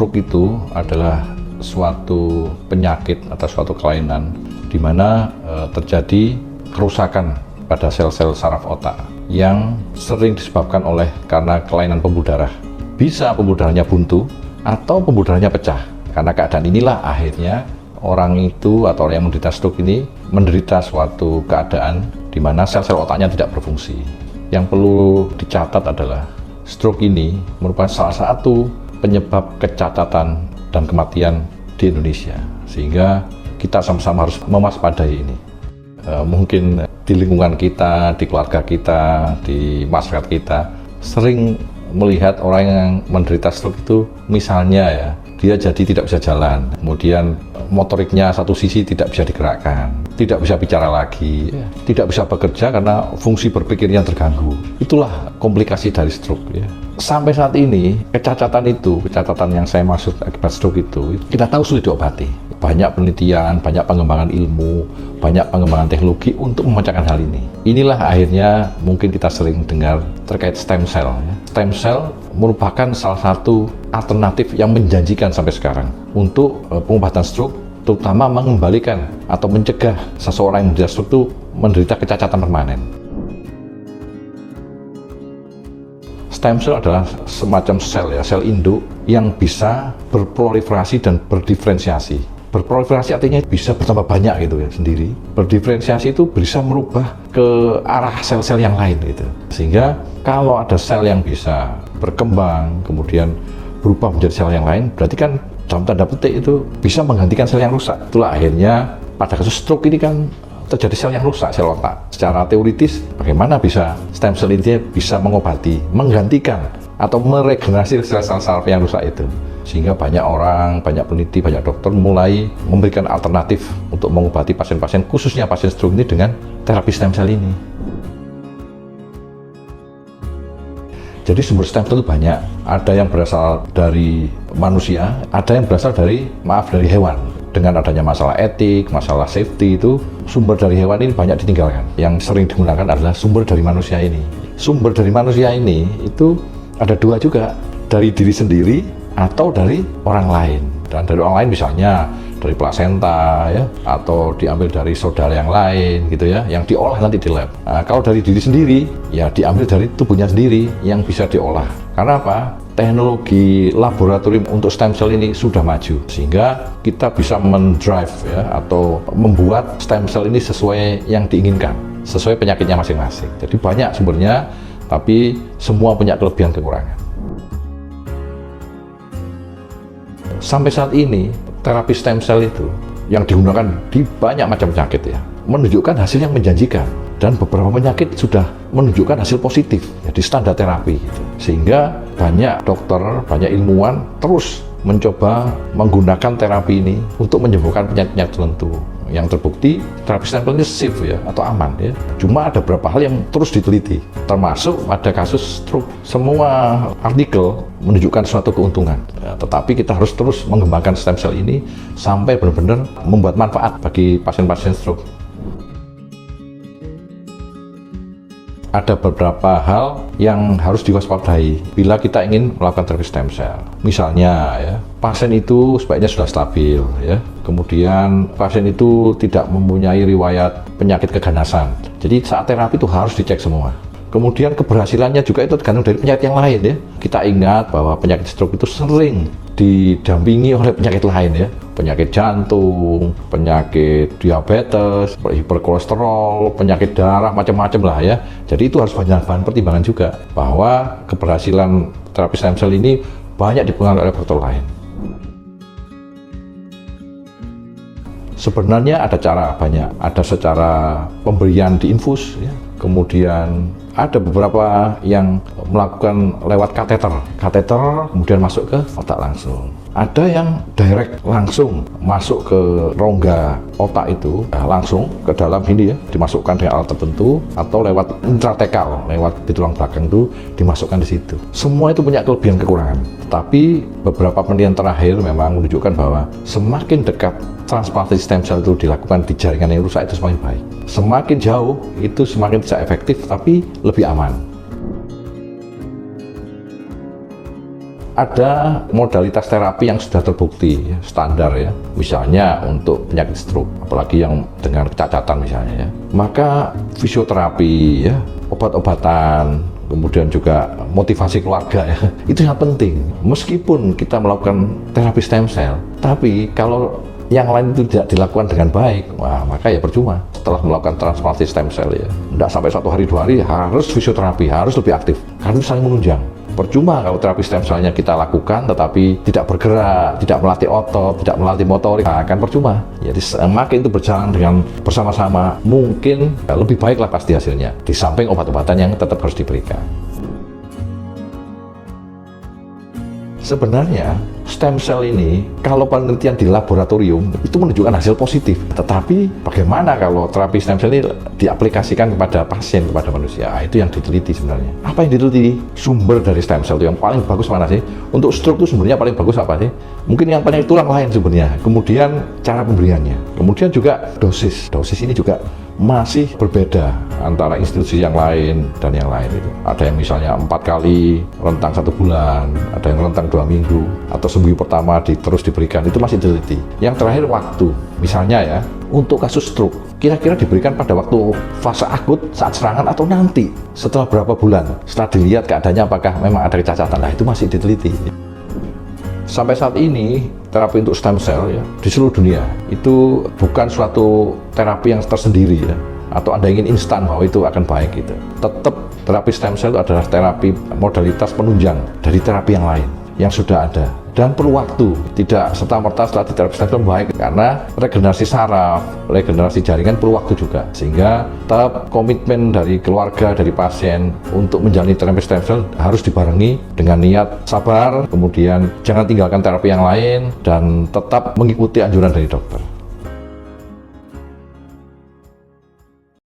stroke itu adalah suatu penyakit atau suatu kelainan di mana terjadi kerusakan pada sel-sel saraf otak yang sering disebabkan karena kelainan pembuluh darah. Bisa pembuluh darahnya buntu atau pembuluh darahnya pecah. Karena keadaan inilah akhirnya orang itu atau orang yang menderita stroke ini menderita suatu keadaan di mana sel-sel otaknya tidak berfungsi. Yang perlu dicatat adalah stroke ini merupakan salah satu penyebab kecacatan dan kematian di Indonesia, sehingga kita sama-sama harus mewaspadai ini. Mungkin di lingkungan kita, di keluarga kita, di masyarakat kita sering melihat orang yang menderita stroke itu misalnya ya, dia jadi tidak bisa jalan, kemudian motoriknya satu sisi tidak bisa digerakkan, tidak bisa bicara lagi, tidak bisa bekerja karena fungsi berpikirnya terganggu. Itulah komplikasi dari stroke ya. Sampai saat ini kecacatan yang saya maksud akibat stroke itu kita tahu sulit diobati. Banyak penelitian, banyak pengembangan ilmu, banyak pengembangan teknologi untuk memecahkan hal ini. Inilah akhirnya mungkin kita sering dengar terkait stem cell ya. Stem cell merupakan salah satu alternatif yang menjanjikan sampai sekarang untuk pengobatan stroke, terutama mengembalikan atau mencegah seseorang yang menderita stroke itu menderita kecacatan permanen. Stem cell adalah semacam sel ya, sel induk yang bisa berproliferasi dan berdiferensiasi. Berproliferasi artinya bisa bertambah banyak gitu ya sendiri. Berdiferensiasi itu bisa merubah ke arah sel-sel yang lain gitu. Sehingga kalau ada sel yang bisa berkembang kemudian berubah menjadi sel yang lain, berarti kan dalam tanda petik itu bisa menggantikan sel yang rusak. Itulah akhirnya pada kasus stroke ini kan terjadi sel yang rusak, sel otak. Secara teoritis, bagaimana bisa stem cell ini bisa mengobati, menggantikan, atau meregenerasi sel-sel saraf yang rusak itu. Sehingga banyak orang, banyak peneliti, banyak dokter mulai memberikan alternatif untuk mengobati pasien-pasien, khususnya pasien stroke ini dengan terapi stem cell ini. Jadi sumber stem cell itu banyak. Ada yang berasal dari manusia, ada yang berasal dari hewan. Dengan adanya masalah etik, masalah safety itu, sumber dari hewan ini banyak ditinggalkan. Yang sering digunakan adalah sumber dari manusia ini. Sumber dari manusia ini itu ada dua juga, dari diri sendiri atau dari orang lain. Dan dari orang lain misalnya dari plasenta ya, atau diambil dari saudara yang lain gitu ya, yang diolah nanti di lab. Nah, kalau dari diri sendiri ya diambil dari tubuhnya sendiri yang bisa diolah. Karena apa? Teknologi laboratorium untuk stem cell ini sudah maju, sehingga kita bisa mendrive ya, atau membuat stem cell ini sesuai yang diinginkan, sesuai penyakitnya masing-masing. Jadi banyak sumbernya, tapi semua punya kelebihan kekurangan. Sampai saat ini terapi stem cell itu yang digunakan di banyak macam penyakit ya, menunjukkan hasil yang menjanjikan, dan beberapa penyakit sudah menunjukkan hasil positif ya, di standar terapi gitu. Sehingga banyak dokter, banyak ilmuwan terus mencoba menggunakan terapi ini untuk menyembuhkan penyakit tertentu. Yang terbukti terapi stem cell ini safe ya, atau aman ya. Cuma ada beberapa hal yang terus diteliti, termasuk pada kasus stroke. Semua artikel menunjukkan suatu keuntungan ya, tetapi kita harus terus mengembangkan stem cell ini sampai benar-benar membuat manfaat bagi pasien-pasien stroke. Ada beberapa hal yang harus diwaspadai bila kita ingin melakukan terapi stem cell. Misalnya ya, pasien itu sebaiknya sudah stabil ya. Kemudian pasien itu tidak mempunyai riwayat penyakit keganasan. Jadi saat terapi itu harus dicek semua. Kemudian keberhasilannya juga itu tergantung dari penyakit yang lain ya. Kita ingat bahwa penyakit stroke itu sering didampingi oleh penyakit lain ya. Penyakit jantung, penyakit diabetes, hiperkolesterol, penyakit darah, macam-macam lah ya. Jadi itu harus banyak bahan pertimbangan juga, bahwa keberhasilan terapi stem cell ini banyak dipengaruhi oleh faktor lain. Sebenarnya ada cara banyak, ada secara pemberian di infus ya. Kemudian ada beberapa yang melakukan lewat kateter kemudian masuk ke otak langsung. Ada yang direct langsung masuk ke rongga otak itu, langsung ke dalam ini ya, dimasukkan dengan alat tertentu, atau lewat intratekal, lewat di tulang belakang itu dimasukkan di situ. Semua itu punya kelebihan kekurangan. Tapi beberapa penelitian terakhir memang menunjukkan bahwa semakin dekat transplantasi stem cell itu dilakukan di jaringan yang rusak itu semakin baik. Semakin jauh itu semakin tidak efektif tapi lebih aman. ada modalitas terapi yang sudah terbukti standar ya, misalnya untuk penyakit stroke, apalagi yang dengan kecacatan misalnya ya, maka fisioterapi ya, obat-obatan, kemudian juga motivasi keluarga ya, itu sangat penting. Meskipun kita melakukan terapi stem cell, tapi kalau yang lain itu tidak dilakukan dengan baik, wah, maka ya percuma. Setelah melakukan transplantasi stem cell ya, tidak sampai 1 hari 2 hari harus fisioterapi, harus lebih aktif, karena itu saling menunjang. Percuma kalau terapi stem cell-nya kita lakukan tetapi tidak bergerak, tidak melatih otot, tidak melatih motorik, akan percuma. Jadi semakin itu berjalan dengan bersama-sama, mungkin lebih baiklah pasti hasilnya, di samping obat-obatan yang tetap harus diberikan. Sebenarnya stem cell ini kalau penelitian di laboratorium itu menunjukkan hasil positif, tetapi bagaimana kalau terapi stem cell ini diaplikasikan kepada pasien, kepada manusia? Itu yang diteliti sebenarnya. Apa yang diteliti? Sumber dari stem cell itu yang paling bagus mana sih? Untuk stroke itu sumbernya paling bagus apa sih? Mungkin yang paling tulang lain sumbernya. Kemudian cara pemberiannya, kemudian juga dosis ini juga masih berbeda antara institusi yang lain dan yang lain itu. Ada yang misalnya 4 kali rentang 1 bulan, ada yang rentang 2 minggu, atau seminggu pertama terus diberikan, itu masih diteliti. Yang terakhir waktu, misalnya ya, untuk kasus stroke, kira-kira diberikan pada waktu fase akut saat serangan atau nanti setelah berapa bulan, setelah dilihat keadaannya apakah memang ada kecacatan, nah itu masih diteliti. Sampai saat ini terapi untuk stem cell ya di seluruh dunia itu bukan suatu terapi yang tersendiri ya, atau Anda ingin instan bahwa itu akan baik gitu. Tetap terapi stem cell itu adalah terapi modalitas penunjang dari terapi yang lain yang sudah ada, dan perlu waktu, tidak serta-merta setelah diterapi stem cell baik, karena regenerasi saraf, regenerasi jaringan perlu waktu juga, sehingga tetap komitmen dari keluarga, dari pasien untuk menjalani terapi stem cell harus dibarengi dengan niat sabar, kemudian jangan tinggalkan terapi yang lain, dan tetap mengikuti anjuran dari dokter.